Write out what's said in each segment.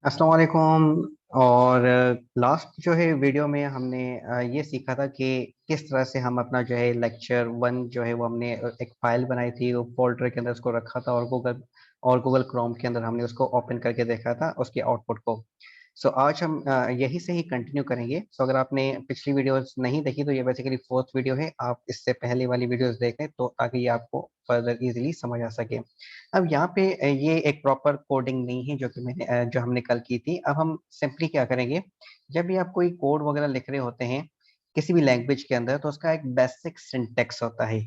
अस्सलाम वालेकुम। और लास्ट जो है वीडियो में हमने ये सीखा था कि किस तरह से हम अपना जो है लेक्चर वन जो है वो हमने एक फाइल बनाई थी, वो फोल्डर के अंदर उसको रखा था और गूगल क्रोम के अंदर हमने उसको ओपन करके देखा था उसके आउटपुट को। सो आज हम यही से ही कंटिन्यू करेंगे। सो अगर आपने पिछली वीडियोस नहीं देखी तो ये बेसिकली फोर्थ वीडियो है, आप इससे पहले वाली वीडियोस देखें तो ताकि ये आपको फर्दर इजीली समझ आ सके। अब यहाँ पे ये एक प्रॉपर कोडिंग नहीं है जो कि जो हमने कल की थी। अब हम सिंपली क्या करेंगे, जब भी आप कोई कोड वगैरह लिख रहे होते हैं किसी भी लैंग्वेज के अंदर तो उसका एक बेसिक सिंटेक्स होता है।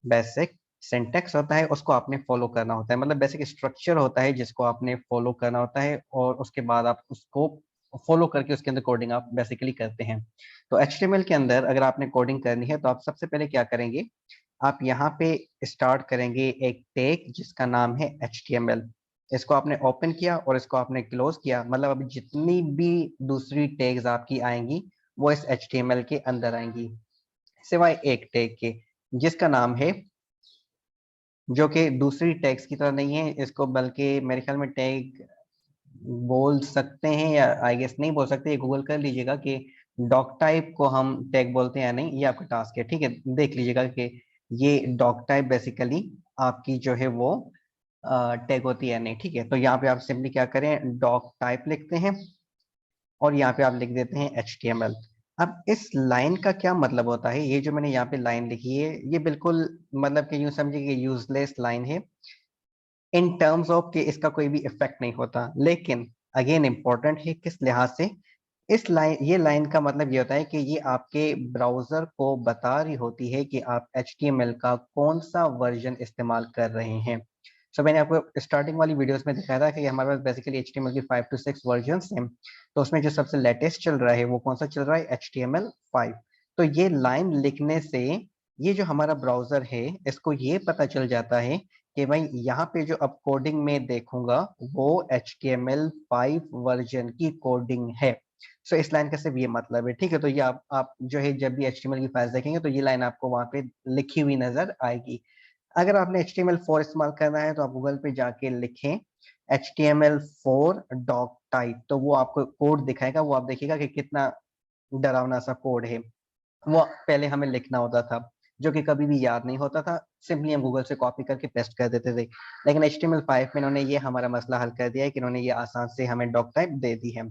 बेसिक सिंटेक्स होता है, उसको आपने फॉलो करना होता है, मतलब बेसिक स्ट्रक्चर होता है जिसको आपने फॉलो करना होता है और उसके बाद आप उसको फॉलो करके उसके अंदर कोडिंग आप बेसिकली करते हैं। तो एचटीएमएल के अंदर अगर आपने कोडिंग करनी है तो आप सबसे पहले क्या करेंगे, आप यहाँ पे स्टार्ट करेंगे एक टैग जिसका नाम है HTML। इसको आपने ओपन किया और इसको आपने क्लोज किया, मतलब अभी जितनी भी दूसरी टैग्स आपकी आएंगी वो इस HTML के अंदर आएंगी, सिवाय एक टैग के जिसका नाम है, जो कि दूसरी टैग्स की तरह नहीं है इसको, बल्कि मेरे ख्याल में टैग बोल सकते हैं या आई गेस नहीं बोल सकते, ये गूगल कर लीजिएगा कि डॉक टाइप को हम टैग बोलते हैं या नहीं, ये आपका टास्क है। ठीक है, देख लीजिएगा कि ये डॉक टाइप बेसिकली आपकी जो है वो टैग होती है या नहीं। ठीक है, तो यहाँ पे आप सिंपली क्या करें, डॉक टाइप लिखते हैं और यहाँ पे आप लिख देते हैं HTML। अब इस लाइन का क्या मतलब होता है, ये जो मैंने यहाँ पे लाइन लिखी है ये बिल्कुल मतलब कि यूं समझिए कि यूजलेस लाइन है इन टर्म्स ऑफ कि इसका कोई भी इफेक्ट नहीं होता, लेकिन अगेन इंपॉर्टेंट है किस लिहाज से। इस लाइन, ये लाइन का मतलब ये होता है कि ये आपके ब्राउजर को बता रही होती है कि आप HTML का कौन सा वर्जन इस्तेमाल कर रहे हैं। सो मैंने आपको स्टार्टिंग वाली वीडियोस में दिखाया था कि हमारे पास बेसिकली HTML की 5 to 6 वर्जन हैं। तो उसमें जो सबसे लेटेस्ट चल रहा है वो कौन सा चल रहा है, HTML 5। तो ये लाइन लिखने से ये जो हमारा ब्राउजर है इसको ये पता चल जाता है कि भाई यहाँ पे जो अब कोडिंग में देखूंगा वो HTML 5 वर्जन की कोडिंग है। सो इस लाइन का सिर्फ ये मतलब है। ठीक है, तो ये आप जो है जब भी HTML की फाइल्स देखेंगे तो ये लाइन आपको वहां पे लिखी हुई नजर आएगी। अगर आपने HTML 4 इस्तेमाल करना है तो आप गूगल पे जाके लिखें HTML 4 डॉक टाइप, तो वो आपको कोड दिखाएगा, वो आप देखिएगा कि कितना डरावना सा कोड है। वो पहले हमें लिखना होता था जो कि कभी भी याद नहीं होता था, सिंपली हम गूगल से कॉपी करके पेस्ट कर देते थे। लेकिन HTML 5 में इन्होंने ये हमारा मसला हल कर दिया है कि इन्होंने ये आसान से हमें डॉक टाइप दे दी है।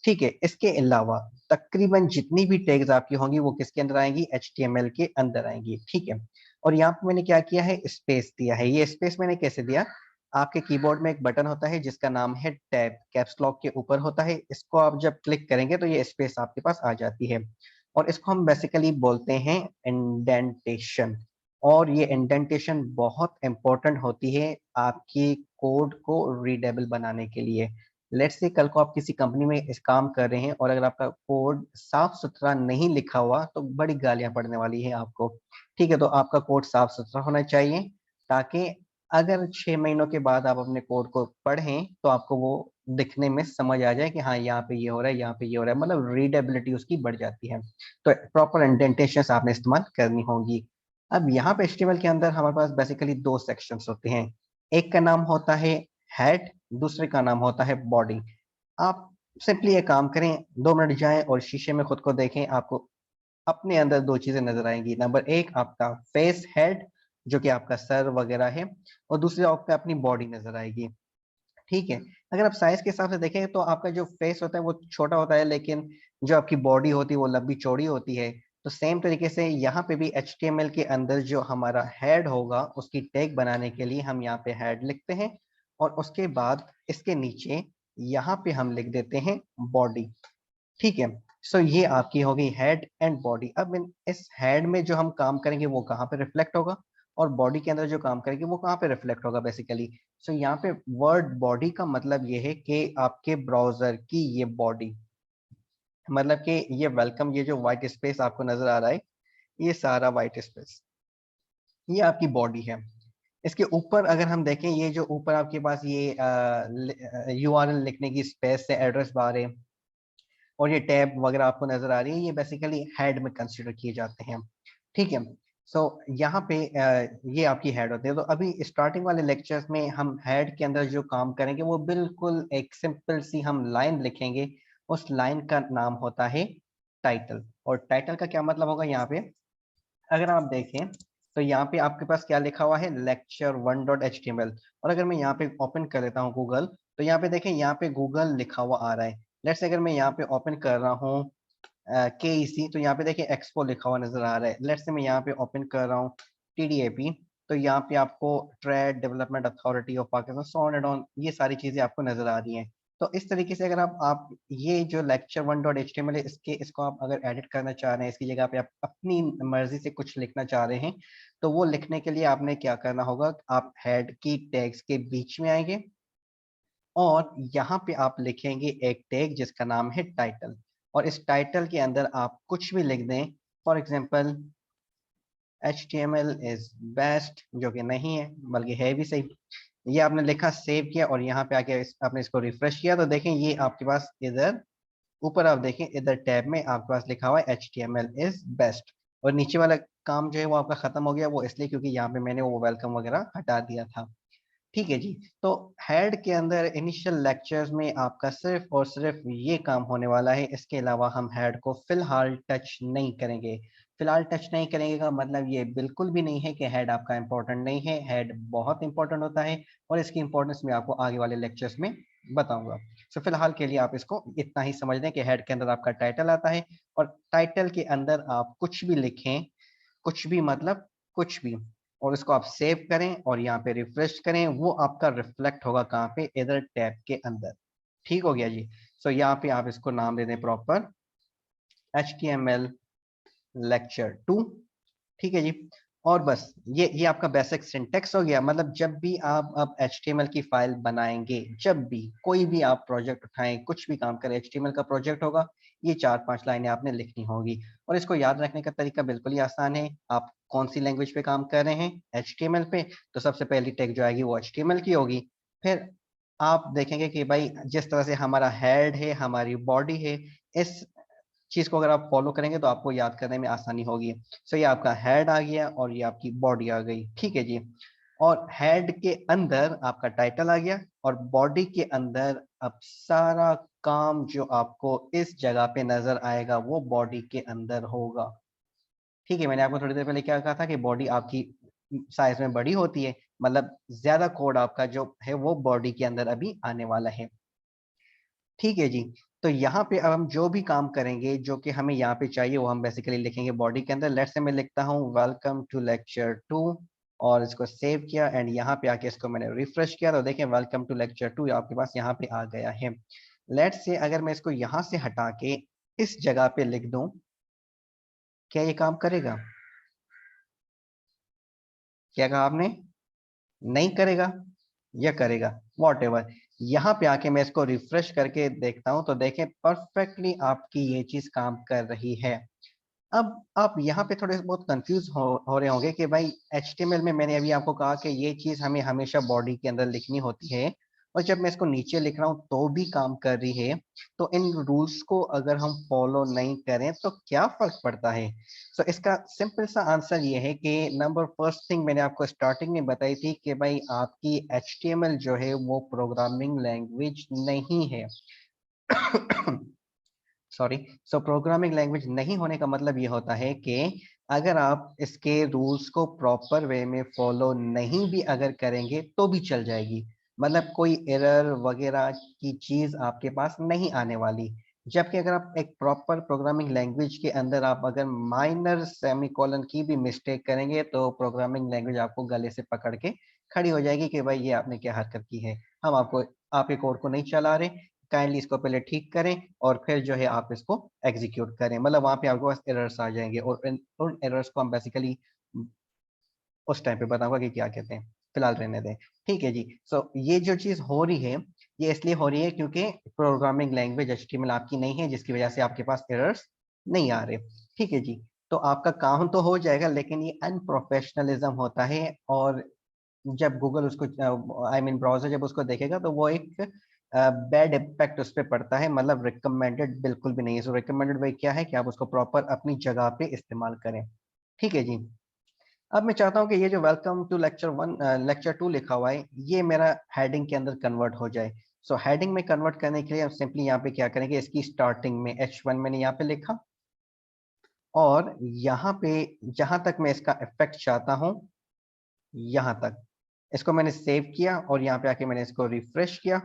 ठीक है, इसके अलावा तकरीबन जितनी भी टैग्स आपकी होंगी वो किसके अंदर आएंगी, HTML के अंदर आएंगी। ठीक है, और यहाँ पे मैंने क्या किया है, स्पेस दिया है। ये स्पेस मैंने कैसे दिया, आपके कीबोर्ड में एक बटन होता है जिसका नाम है टैब, कैप्स लॉक के ऊपर होता है, इसको आप जब क्लिक करेंगे तो ये स्पेस आपके पास आ जाती है और इसको हम बेसिकली बोलते हैं इंडेंटेशन। और ये इंडेंटेशन बहुत इंपॉर्टेंट होती है आपकी कोड को रीडेबल बनाने के लिए। लेट्स से कल को आप किसी कंपनी में इस काम कर रहे हैं और अगर आपका कोड साफ सुथरा नहीं लिखा हुआ तो बड़ी गालियां पड़ने वाली है आपको। ठीक है, तो आपका कोड साफ सुथरा होना चाहिए ताकि अगर 6 महीनों के बाद आप अपने कोड को पढ़ें तो आपको वो दिखने में समझ आ जाए कि हाँ यहाँ पे ये हो रहा है, यहाँ पे ये हो रहा है, मतलब रीडेबिलिटी उसकी बढ़ जाती है। तो प्रॉपर इंडेंटेशन आपने इस्तेमाल करनी होगी। अब यहाँ पे HTML के अंदर हमारे पास बेसिकली दो सेक्शंस होते हैं, एक का नाम होता है हेड, दूसरे का नाम होता है बॉडी। आप सिंपली ये काम करें, 2 मिनट जाएं और शीशे में खुद को देखें, आपको अपने अंदर दो चीजें नजर आएंगी। नंबर एक आपका फेस हेड जो कि आपका सर वगैरह है, और दूसरी आपका अपनी बॉडी नजर आएगी। ठीक है, अगर आप साइज के हिसाब से देखें तो आपका जो फेस होता है वो छोटा होता है, लेकिन जो आपकी बॉडी होती है वो लंबी चौड़ी होती है। तो सेम तरीके से यहाँ पे भी HTML के अंदर जो हमारा हेड होगा उसकी टैग बनाने के लिए हम यहाँ पे हेड लिखते हैं और उसके बाद इसके नीचे यहाँ पे हम लिख देते हैं बॉडी। ठीक है, सो ये आपकी होगी हेड एंड बॉडी। अब इस हेड में जो हम काम करेंगे वो कहाँ पे रिफ्लेक्ट होगा और बॉडी के अंदर जो काम करेंगे वो कहाँ पे रिफ्लेक्ट होगा बेसिकली। सो यहाँ पे वर्ड बॉडी का मतलब ये है कि आपके ब्राउजर की ये बॉडी, मतलब कि ये वेलकम, ये जो व्हाइट स्पेस आपको नजर आ रहा है, ये सारा व्हाइट स्पेस ये आपकी बॉडी है। इसके ऊपर अगर हम देखें, ये जो ऊपर आपके पास ये URL लिखने की स्पेस है, एड्रेस बार है और ये टैब वगैरह आपको नजर आ रही है, ये बेसिकली हेड में कंसिडर किए जाते हैं। ठीक है, सो यहाँ पे ये आपकी हेड होती है। तो अभी स्टार्टिंग वाले लेक्चर्स में हम हेड के अंदर जो काम करेंगे वो बिल्कुल एक सिंपल सी हम लाइन लिखेंगे। उस लाइन का नाम होता है टाइटल। और टाइटल का क्या मतलब होगा यहाँ पे, अगर आप देखें तो यहाँ पे आपके पास क्या लिखा हुआ है, lecture1.html। और अगर मैं यहाँ पे ओपन कर लेता हूँ गूगल, तो यहाँ पे देखें, यहाँ पे गूगल लिखा हुआ आ रहा है। लेट्स अगर मैं यहाँ पे ओपन कर रहा हूँ KEC, तो यहाँ पे देखिए एक्सपो लिखा हुआ नजर आ रहा है। लेट्स से मैं यहाँ पे ओपन कर रहा हूँ TDAP, तो यहाँ पे आपको trade development authority of Pakistan, so on and on, ये सारी चीजें आपको नजर आ रही हैं। तो इस तरीके से अगर आप ये जो lecture1.html है, इसको आप अगर एडिट करना चाह रहे हैं, इसकी जगह पे आप अपनी मर्जी से कुछ लिखना चाह रहे हैं, तो वो लिखने के लिए आपने क्या करना होगा, आप हेड की टैग्स के बीच में आएंगे और यहाँ पे आप लिखेंगे एक टैग जिसका नाम है टाइटल। और इस टाइटल के अंदर आप कुछ भी लिख दें, for example HTML is best, जो कि नहीं है बल्कि है भी सही। ये आपने लिखा, सेव किया, और यहाँ पे आके आपने इसको रिफ्रेश किया, तो देखें ये आपके पास इधर ऊपर आप देखें इधर टैब में आपके पास लिखा हुआ है HTML इज बेस्ट। और नीचे वाला काम जो है वो आपका खत्म हो गया, वो इसलिए क्योंकि यहाँ पे मैंने वो वेलकम वगैरह हटा दिया था। ठीक है जी। तो हेड के अंदर इनिशियल लेक्चर्स में आपका सिर्फ और सिर्फ ये काम होने वाला है। इसके अलावा हम हेड को फिलहाल टच नहीं करेंगे। फिलहाल टच नहीं करेंगे का मतलब ये बिल्कुल भी नहीं है कि हेड आपका इंपॉर्टेंट नहीं है। हेड बहुत इंपॉर्टेंट होता है और इसकी इंपॉर्टेंस मैं आपको आगे वाले लेक्चर्स में बताऊंगा। सो फिलहाल के लिए आप इसको इतना ही समझ लें कि हेड के अंदर आपका टाइटल आता है, और टाइटल के अंदर आप कुछ भी लिखें, कुछ भी मतलब कुछ भी, और इसको आप सेव करें और यहाँ पे रिफ्रेश करें, वो आपका रिफ्लेक्ट होगा कहाँ पे, इधर टैब के अंदर। ठीक हो गया जी। सो यहाँ पे आप इसको नाम दे दें प्रॉपर HTML lecture 2। ठीक है जी। और बस ये आपका बेसिक सिंटेक्स हो गया। मतलब जब भी आप अब HTML की फाइल बनाएंगे, जब भी कोई भी आप प्रोजेक्ट उठाएं, कुछ भी काम करें, HTML का प्रोजेक्ट होगा, ये 4-5 लाइनें आपने लिखनी होगी। और इसको याद रखने का तरीका बिल्कुल ही आसान है। आप कौन सी लैंग्वेज पे काम कर रहे हैं, HTML पे, तो सबसे पहली टैग जो आएगी वो HTML की होगी। फिर आप देखेंगे कि भाई जिस तरह से हमारा हेड है, हमारी बॉडी है, इस चीज को अगर आप फॉलो करेंगे तो आपको याद करने में आसानी होगी। सो ये आपका हेड आ गया और ये आपकी बॉडी आ गई। ठीक है जी। और हेड के अंदर आपका टाइटल आ गया, और बॉडी के अंदर अब सारा काम जो आपको इस जगह पे नजर आएगा वो बॉडी के अंदर होगा। ठीक है, मैंने आपको थोड़ी देर पहले क्या कहा था कि बॉडी आपकी साइज में बड़ी होती है, मतलब ज्यादा कोड आपका जो है वो बॉडी के अंदर अभी आने वाला है। ठीक है जी। तो यहाँ पे अब हम जो भी काम करेंगे जो कि हमें यहाँ पे चाहिए वो हम बेसिकली लिखेंगे बॉडी के अंदर। लेट्स से मैं लिखता हूँ वेलकम टू lecture 2, और इसको सेव किया एंड यहाँ पे आके इसको मैंने रिफ्रेश किया, तो देखें वेलकम टू lecture 2 आपके पास यहाँ पे आ गया है। लेट्स से अगर मैं इसको यहाँ से हटा के इस जगह पे लिख दूं, क्या ये काम करेगा? क्या कहा आपने? नहीं करेगा या करेगा, वॉट एवर। यहाँ पे आके मैं इसको रिफ्रेश करके देखता हूँ, तो देखें परफेक्टली आपकी ये चीज काम कर रही है। अब आप यहाँ पे थोड़े बहुत कंफ्यूज हो रहे होंगे कि भाई HTML में मैंने अभी आपको कहा कि ये चीज हमें हमेशा बॉडी के अंदर लिखनी होती है, और जब मैं इसको नीचे लिख रहा हूँ तो भी काम कर रही है। तो इन रूल्स को अगर हम फॉलो नहीं करें तो क्या फर्क पड़ता है? तो इसका सिंपल सा आंसर ये है कि नंबर फर्स्ट थिंग मैंने आपको स्टार्टिंग में बताई थी कि भाई आपकी HTML जो है वो प्रोग्रामिंग लैंग्वेज नहीं है। सॉरी। सो प्रोग्रामिंग लैंग्वेज नहीं होने का मतलब ये होता है कि अगर आप इसके रूल्स को प्रॉपर वे में फॉलो नहीं भी अगर करेंगे तो भी चल जाएगी। मतलब कोई एरर वगैरह की चीज आपके पास नहीं आने वाली। जबकि अगर आप एक प्रॉपर प्रोग्रामिंग लैंग्वेज के अंदर आप अगर माइनर सेमीकोलन की भी मिस्टेक करेंगे तो प्रोग्रामिंग लैंग्वेज आपको गले से पकड़ के खड़ी हो जाएगी कि भाई ये आपने क्या हरकत की है, हम आपको आपके कोड को नहीं चला रहे, काइंडली इसको पहले ठीक करें और फिर जो है आप इसको एग्जीक्यूट करें। मतलब वहां पे आपके पास एरर्स आ जाएंगे, और उन एरर्स को हम बेसिकली उस टाइम पे बताऊंगा कि क्या कहते हैं, फिलहाल रहने दें। ठीक है जी। सो ये जो चीज हो रही है ये इसलिए हो रही है क्योंकि प्रोग्रामिंग लैंग्वेज HTML आपकी नहीं है, जिसकी वजह से आपके पास एरर्स नहीं आ रहे। ठीक है जी। तो आपका काम तो हो जाएगा, लेकिन ये अनप्रोफेशनलिज्म होता है। और जब गूगल उसको आई मीन ब्राउजर जब उसको देखेगा तो वो एक बैड इम्पैक्ट उस पर पड़ता है। मतलब रिकमेंडेड बिल्कुल भी नहीं है। सो रिकमेंडेड वे क्या है कि आप उसको प्रॉपर अपनी जगह पे इस्तेमाल करें। ठीक है जी। अब मैं चाहता हूँ कि ये जो वेलकम टू लेक्चर 2 लिखा हुआ है, ये मेरा हेडिंग के अंदर कन्वर्ट हो जाए। सो हेडिंग में कन्वर्ट करने के लिए हम सिंपली यहाँ पे क्या करेंगे, इसकी स्टार्टिंग में H1 मैंने यहाँ पे लिखा, और यहाँ पे जहां तक मैं इसका इफेक्ट चाहता हूँ, यहाँ तक इसको मैंने सेव किया और यहाँ पे आके मैंने इसको रिफ्रेश किया।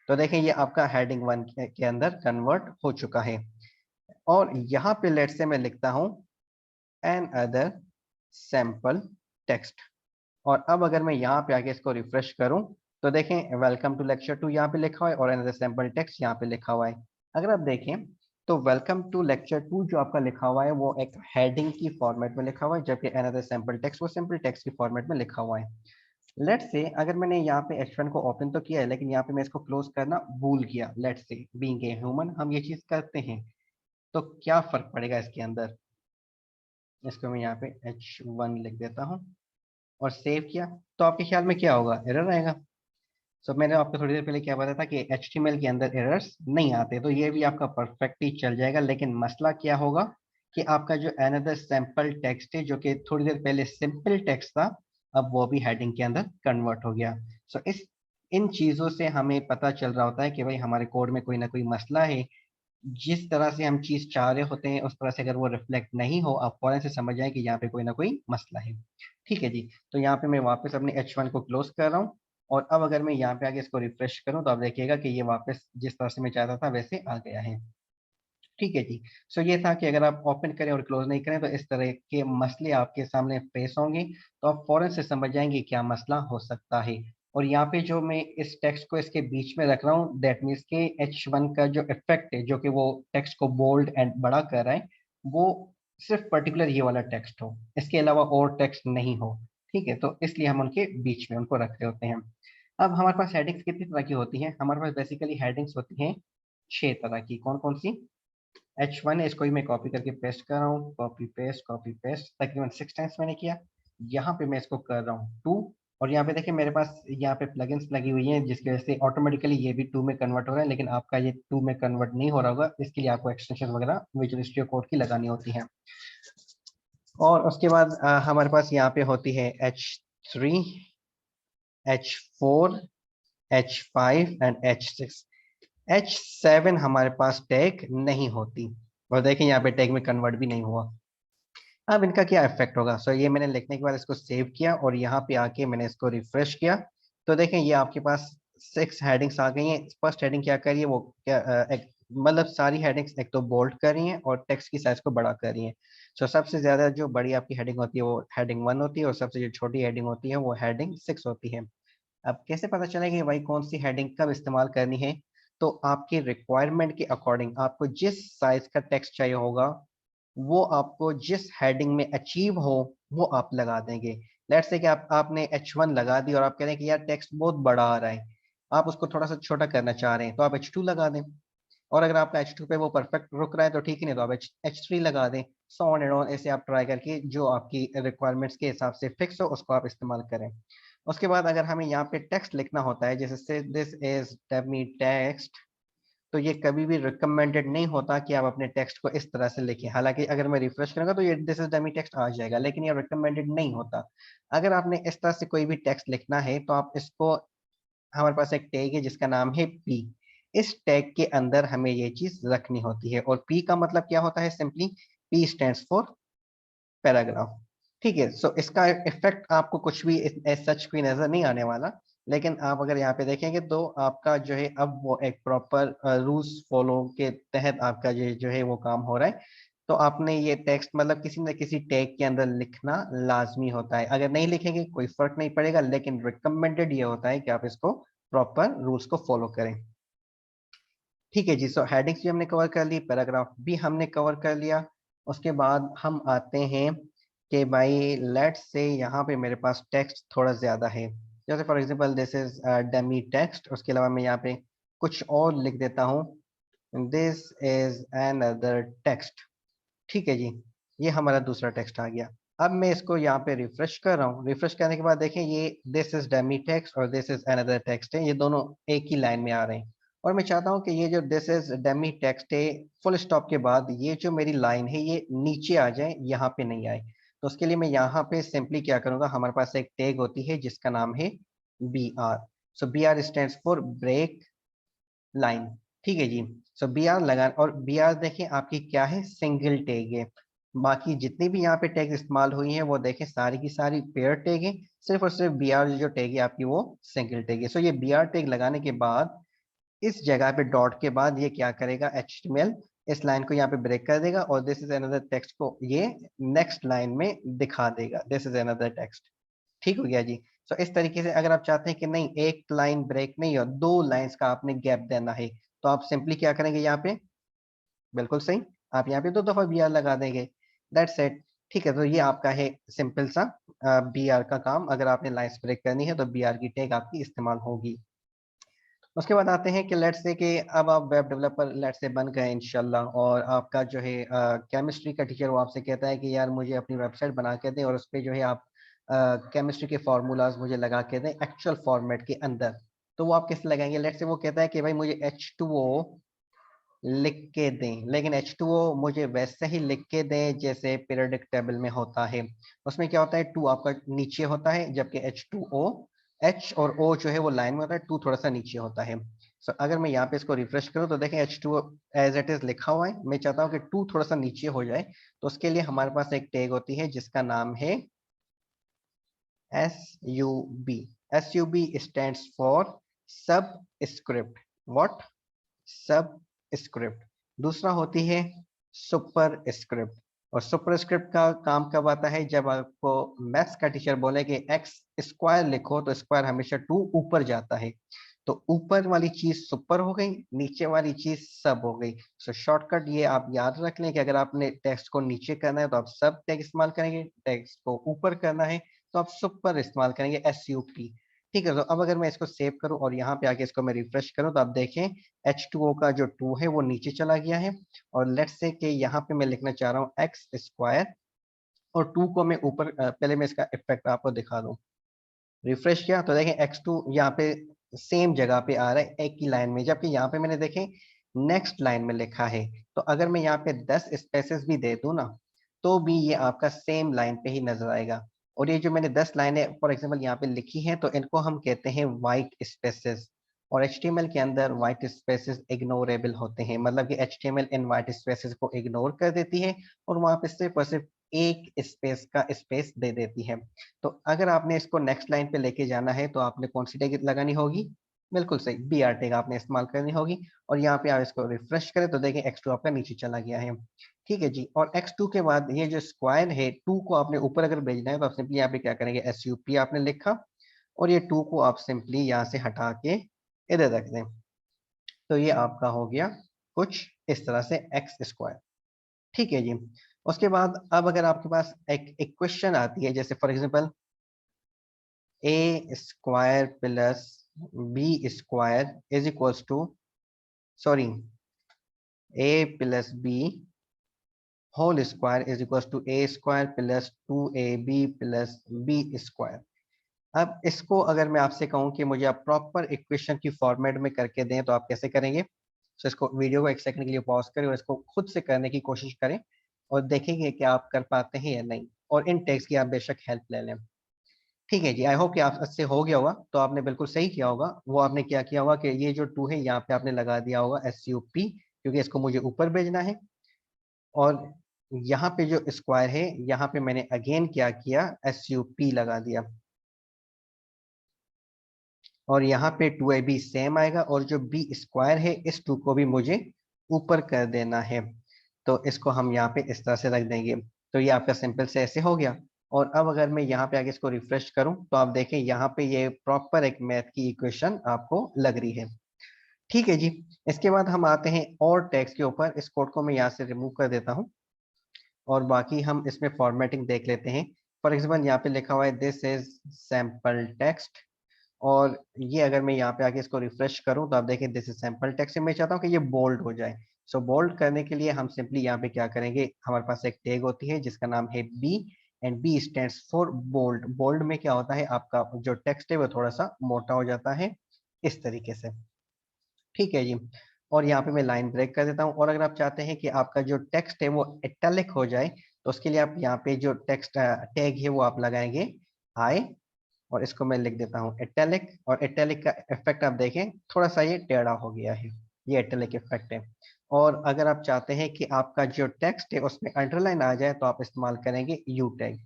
तो देखें ये आपका हेडिंग 1 के अंदर कन्वर्ट हो चुका है। और यहाँ पे लेट से मैं लिखता हूँ एन अदर सैंपल टेक्स्ट। और अब अगर मैं यहाँ पे आके इसको रिफ्रेश करूँ, तो देखें वेलकम टू लेक्चर 2 यहाँ पे लिखा हुआ है और एन अदर सैंपल टेक्स्ट यहाँ पे लिखा हुआ है। अगर आप देखें तो वेलकम टू लेक्चर 2 जो आपका लिखा हुआ है वो एक हेडिंग की फॉर्मेट में लिखा हुआ है, जबकि एन अदर सैंपल टेक्स्ट वो सिंपल टेक्स्ट की फॉर्मेट में लिखा हुआ है। लेट्स से अगर मैंने यहाँ पे H1 को ओपन तो किया है, लेकिन यहाँ पे मैं इसको क्लोज करना भूल गया, let's say being a human हम ये चीज करते हैं, तो क्या फर्क पड़ेगा इसके अंदर। इसको मैं यहाँ पे H1 लिख देता हूँ और सेव किया, तो आपके ख्याल में क्या होगा, एरर आएगा। सो मैंने आपको थोड़ी देर पहले क्या बताया था कि HTML के अंदर एरर्स नहीं आते, तो ये भी आपका परफेक्टली चल जाएगा। लेकिन मसला क्या होगा कि आपका जो अनदर सैंपल टेक्स्ट है, जो कि थोड़ी देर पहले सिंपल टेक्स्ट था, अब वो भी हेडिंग के अंदर कन्वर्ट हो गया। सो इस इन चीजों से हमें पता चल रहा होता है कि भाई हमारे कोड में कोई ना कोई मसला है। जिस तरह से हम चीज चाह रहे होते हैं उस तरह से अगर वो रिफ्लेक्ट नहीं हो, आप फौरन से समझ जाए कि यहाँ पे कोई ना कोई मसला है। ठीक है जी। तो यहाँ पे मैं वापस अपने H1 को क्लोज कर रहा हूँ, और अब अगर मैं यहाँ पे आगे इसको रिफ्रेश करूँ तो आप देखिएगा कि ये वापस जिस तरह से मैं चाहता था वैसे आ गया है। ठीक है जी। सो ये था कि अगर आप ओपन करें और क्लोज नहीं करें तो इस तरह के मसले आपके सामने फेस होंगे, तो आप फौरन से समझ जाएंगे क्या मसला हो सकता है। और यहाँ पे जो मैं इस टेक्स्ट को इसके बीच में रख रहा हूँ, दैट मीन्स के H1 का जो इफेक्ट है, जो कि वो टेक्स्ट को बोल्ड एंड बड़ा कर रहा है, वो सिर्फ पर्टिकुलर ये वाला टेक्स्ट हो, इसके अलावा और टेक्स्ट नहीं हो। ठीक है, तो इसलिए हम उनके बीच में उनको रख रहे होते हैं। अब हमारे पास हेडिंग्स कितनी तरह की होती हैं, हमारे पास बेसिकली हेडिंग्स होती हैं 6 तरह की। कौन कौन सी। H1 है, इसको ही मैं कॉपी करके पेस्ट कर रहा हूँ, कॉपी पेस्ट तकरीबन 6 टाइम्स मैंने किया। यहाँ पे मैं इसको कर रहा हूँ 2, और यहाँ पे देखिए मेरे पास यहाँ पे प्लगइन्स लगी हुई हैं जिसकी वजह से ऑटोमेटिकली ये भी 2 में कन्वर्ट हो रहा है, लेकिन आपका ये 2 में कन्वर्ट नहीं हो रहा होगा, इसके लिए आपको एक्सटेंशन वगैरह विजुअल स्टूडियो कोड की लगानी होती है। और उसके बाद हमारे पास यहाँ पे होती है H3, H4, H5 and H6। H7 हमारे पास टैग नहीं होती, और देखिए यहाँ पे टैग में कन्वर्ट भी नहीं हुआ। अब इनका क्या इफेक्ट होगा। सो ये मैंने लिखने के बाद इसको सेव किया और यहाँ पे आके मैंने इसको रिफ्रेश किया, तो देखें ये आपके पास 6 हेडिंग्स आ गई हैं। फर्स्ट हेडिंग क्या कर रही है, वो क्या मतलब सारी हेडिंग्स एक तो बोल्ड कर रही हैं और टेक्स्ट की साइज को बड़ा कर रही हैं। सो सबसे ज्यादा जो बड़ी आपकी हेडिंग होती है वो हेडिंग 1 होती है, और सबसे जो छोटी हेडिंग होती है वो हेडिंग 6 होती है। अब कैसे पता चलेगा कि भाई कौन सी हेडिंग कब इस्तेमाल करनी है, तो आपकी रिक्वायरमेंट के अकॉर्डिंग आपको जिस साइज का टेक्स्ट चाहिए होगा, वो आपको जिस हेडिंग में अचीव हो वो आप लगा देंगे। लेट्स से कि आपने H1 लगा दी और आप कह रहे हैं कि यार टेक्स्ट बहुत बड़ा आ रहा है, आप उसको थोड़ा सा छोटा करना चाह रहे हैं, तो आप H2 लगा दें। और अगर आपका H2 पे वो परफेक्ट रुक रहा है तो ठीक ही, नहीं तो आप H3 लगा दें। सो ऑन एंड ऑन ऐसे आप ट्राई करके जो आपकी रिक्वायरमेंट्स के हिसाब से फिक्स हो उसको आप इस्तेमाल करें। उसके बाद अगर हमें यहाँ पे टेक्स्ट लिखना होता है, जैसे दिस इज डमी टेक्स्ट, तो ये कभी भी रिकमेंडेड नहीं होता कि आप अपने टेक्स्ट को इस तरह से लिखें। हालांकि अगर मैं रिफ्रेश करूंगा तो ये दिस इज डमी टेक्स्ट आ जाएगा, लेकिन ये रिकमेंडेड नहीं होता। अगर आपने इस तरह से कोई भी टेक्स्ट लिखना है तो आप इसको, हमारे पास एक टैग है जिसका नाम है पी, इस टैग के अंदर हमें ये चीज रखनी होती है। और पी का मतलब क्या होता है, simply P stands for paragraph. ठीक है, सो इसका इफेक्ट आपको कुछ भी एज सच कोई नजर नहीं आने वाला, लेकिन आप अगर यहाँ पे देखेंगे तो आपका जो है अब वो एक प्रॉपर रूल्स फॉलो के तहत आपका ये जो है वो काम हो रहा है। तो आपने ये टेक्स्ट मतलब किसी न किसी टैग के अंदर लिखना लाजमी होता है। अगर नहीं लिखेंगे कोई फर्क नहीं पड़ेगा, लेकिन रिकमेंडेड ये होता है कि आप इसको प्रॉपर रूल्स को फॉलो करें। ठीक है जी। सो हेडिंग्स भी हमने कवर कर ली, पैराग्राफ भी हमने कवर कर लिया। उसके बाद हम आते हैं कि भाई लेट्स से यहाँ पे मेरे पास टेक्स्ट थोड़ा ज्यादा है, जैसे for example this is Demi text. उसके अलावा मैं यहाँ पे कुछ और लिख देता हूँ, this is an other text. ठीक है जी, ये हमारा दूसरा टेक्स्ट आ गया। अब मैं इसको यहाँ पे रिफ्रेश कर रहा हूँ, रिफ्रेश करने के बाद देखें ये दिस इज डेमी टेक्स्ट और दिस इज अनदर टेक्स्ट है, ये दोनों एक ही लाइन में आ रहे हैं। और मैं चाहता हूँ कि ये जो दिस इज डेमी टेक्स्ट है, फुल स्टॉप के बाद ये जो मेरी लाइन है ये नीचे आ जाए, यहाँ पे नहीं आए। तो उसके लिए मैं यहाँ पे सिंपली क्या करूंगा, हमारे पास एक टैग होती है जिसका नाम है BR। So BR stands for break line. ठीक है जी। सो BR लगा, और BR देखें आपकी क्या है, सिंगल टैग है। बाकी जितनी भी यहाँ पे टैग इस्तेमाल हुई हैं वो देखें सारी की सारी पेयर टैग है, सिर्फ और सिर्फ BR जो टैग है आपकी वो सिंगल टैग है। सो ये BR टैग लगाने के बाद इस जगह पे डॉट के बाद ये क्या करेगा, HTML इस लाइन को यहाँ पे ब्रेक कर देगा और दिस इज अनदर टेक्स्ट को ये नेक्स्ट लाइन में दिखा देगा, दिस इज अनदर टेक्स्ट। ठीक हो गया जी। सो इस तरीके से अगर आप चाहते हैं कि नहीं एक लाइन ब्रेक नहीं हो, दो लाइंस का आपने गैप देना है, तो आप सिंपली क्या करेंगे यहाँ पे, बिल्कुल सही, आप यहाँ पे दो दफा BR लगा देंगे, दैट्स इट। ठीक है, तो ये आपका है सिंपल सा BR का काम। अगर आपने लाइंस ब्रेक करनी है तो BR की टैग आपकी इस्तेमाल होगी। उसके बाद आते हैं कि लेट्स से कि अब आप वेब डेवलपर लेट्स से बन गए इंशाल्लाह, और आपका जो है केमिस्ट्री का टीचर वो आपसे कहता है कि यार मुझे अपनी वेबसाइट बना के दें और उस पर जो है आप केमिस्ट्री के फार्मूलाज मुझे लगा के दें एक्चुअल फॉर्मेट के अंदर। तो वो आप किस लगाएंगे, लेट्स से वो कहता है कि भाई मुझे H2O लिख के दें, लेकिन H2O मुझे वैसे ही लिख के दें जैसे पीरियोडिक टेबल में होता है। उसमें क्या होता है, टू आपका नीचे होता है, जबकि H2O H और O जो है वो लाइन में होता है, टू थोड़ा सा नीचे होता है। अगर मैं यहाँ पे इसको रिफ्रेश करूँ तो देखें H2O एज इट इज लिखा हुआ है, मैं चाहता हूँ कि टू थोड़ा सा नीचे हो जाए, तो उसके लिए हमारे पास एक टैग होती है जिसका नाम है SUB। SUB स्टैंड्स फॉर सब स्क्रिप्ट। व्हाट, सब स्क्रिप्ट। दूसरा होती है सुपर स्क्रिप्ट। और सुपर स्क्रिप्ट का काम कब आता है, जब आपको मैथ्स का टीचर बोले कि एक्स स्क्वायर लिखो तो स्क्वायर हमेशा टू ऊपर जाता है, तो ऊपर वाली चीज सुपर हो गई, नीचे वाली चीज सब हो गई। सो शॉर्टकट ये आप याद रख लें कि अगर आपने टेक्स्ट को नीचे करना है तो आप सब टैग इस्तेमाल करेंगे, टेक्स्ट को ऊपर करना है तो आप सुपर इस्तेमाल करेंगे, SUP। ठीक है, तो अब अगर मैं इसको सेव करूं और यहाँ पे आके इसको मैं रिफ्रेश करूं तो आप देखें H2O का जो 2 है वो नीचे चला गया है, और लेट्स से कि यहाँ पे मैं लिखना चाह रहा हूँ एक्स स्क्वायर और 2 को मैं ऊपर पहले मैं इसका इफेक्ट आपको दिखा दूं। रिफ्रेश किया तो देखें X2 यहाँ पे सेम जगह पे आ रहा है एक ही लाइन में, जबकि यहाँ पे मैंने देखें नेक्स्ट लाइन में लिखा है। तो अगर मैं यहाँ पे 10 स्पेसेस भी दे दूं ना, तो भी ये आपका सेम लाइन पे ही नजर आएगा। और ये जो मैंने 10 लाइनें फॉर एग्जांपल यहाँ पे लिखी हैं तो इनको हम कहते हैं वाइट स्पेसेस। और HTML के अंदर वाइट स्पेसेस इग्नोरेबल होते हैं, मतलब कि HTML इन वाइट स्पेसेस को इग्नोर कर देती है और वहां पे सिर्फ और सिर्फ एक स्पेस का स्पेस दे देती है। तो अगर आपने इसको नेक्स्ट लाइन पे लेके जाना है तो आपने कौन सी टैग लगानी होगी, बिल्कुल सही, BR टैग आपने इस्तेमाल करनी होगी। और यहाँ पे आप इसको रिफ्रेश करें तो देखें X2 आपका नीचे चला गया है। ठीक है जी। और X2 के बाद ये जो स्क्वायर है, 2 को आपने ऊपर अगर भेजना है तो आप सिंपली यहाँ पे क्या करेंगे, SUP आपने लिखा और ये 2 को आप सिंपली यहाँ से हटा के इधर रख दें, तो ये आपका हो गया कुछ इस तरह से एक्स स्क्वायर। ठीक है जी। उसके बाद अब अगर आपके पास एक इक्वेशन आती है, जैसे for example A square plus B square is equals to, sorry, A plus B whole square is equals to A square plus 2AB plus B square. अब इसको अगर मैं आपसे कहूं कि मुझे आप प्रॉपर इक्वेशन की फॉर्मेट में करके दें तो आप कैसे करेंगे। तो इसको वीडियो को एक सेकंड के लिए पॉज करें और इसको खुद से करने की कोशिश करें और देखेंगे कि आप कर पाते हैं या नहीं, और इन टेक्स्ट की आप बेशक हेल्प ले लें। ठीक है जी, आई होप कि आप इससे हो गया होगा। तो आपने बिल्कुल सही किया होगा, वो आपने क्या किया होगा कि ये जो 2 है यहाँ पे आपने लगा दिया होगा SUP, क्योंकि इसको मुझे ऊपर भेजना है। और यहाँ पे जो स्क्वायर है यहाँ पे मैंने अगेन क्या किया, SUP लगा दिया। और यहाँ पे 2AB सेम आएगा और जो बी स्क्वायर है इस 2 को भी मुझे ऊपर कर देना है, तो इसको हम यहाँ पे इस तरह से रख देंगे। तो ये आपका सिंपल से ऐसे हो गया। और अब अगर मैं यहाँ पे आगे इसको रिफ्रेश करूं तो आप देखें यहाँ पे ये प्रॉपर एक मैथ की इक्वेशन आपको लग रही है। ठीक है जी। इसके बाद हम आते हैं और टेक्स्ट के ऊपर, इस कोड को मैं यहाँ से रिमूव कर देता हूँ और बाकी हम इसमें फॉर्मेटिंग देख लेते हैं। फॉर एग्जाम्पल यहाँ पे लिखा हुआ है दिस इज सैम्पल टेक्स्ट, और ये अगर मैं यहाँ पे आके इसको रिफ्रेश करूं तो आप देखें दिस इज सैंपल टेक्स्ट, मैं चाहता हूँ कि ये बोल्ड हो जाए। सो बोल्ड करने के लिए हम सिंपली यहाँ पे क्या करेंगे, हमारे पास एक टैग होती है जिसका नाम है B, and B stands for bold. Bold में क्या होता है, आपका जो टेक्स्ट है वो थोड़ा सा मोटा हो जाता है इस तरीके से। ठीक है जी। और यहाँ पे मैं लाइन ब्रेक कर देता हूँ, और अगर आप चाहते हैं कि आपका जो टेक्स्ट है वो इटैलिक हो जाए तो उसके लिए आप यहाँ पे जो टेक्स्ट टैग है वो आप लगाएंगे आई, और इसको मैं लिख देता हूँ इटैलिक। और इटैलिक का इफेक्ट आप देखें थोड़ा सा ये टेढ़ा हो गया है, ये इटैलिक इफेक्ट है। और अगर आप चाहते हैं कि आपका जो टेक्स्ट है उसमें अंडरलाइन आ जाए तो आप इस्तेमाल करेंगे यू टैग,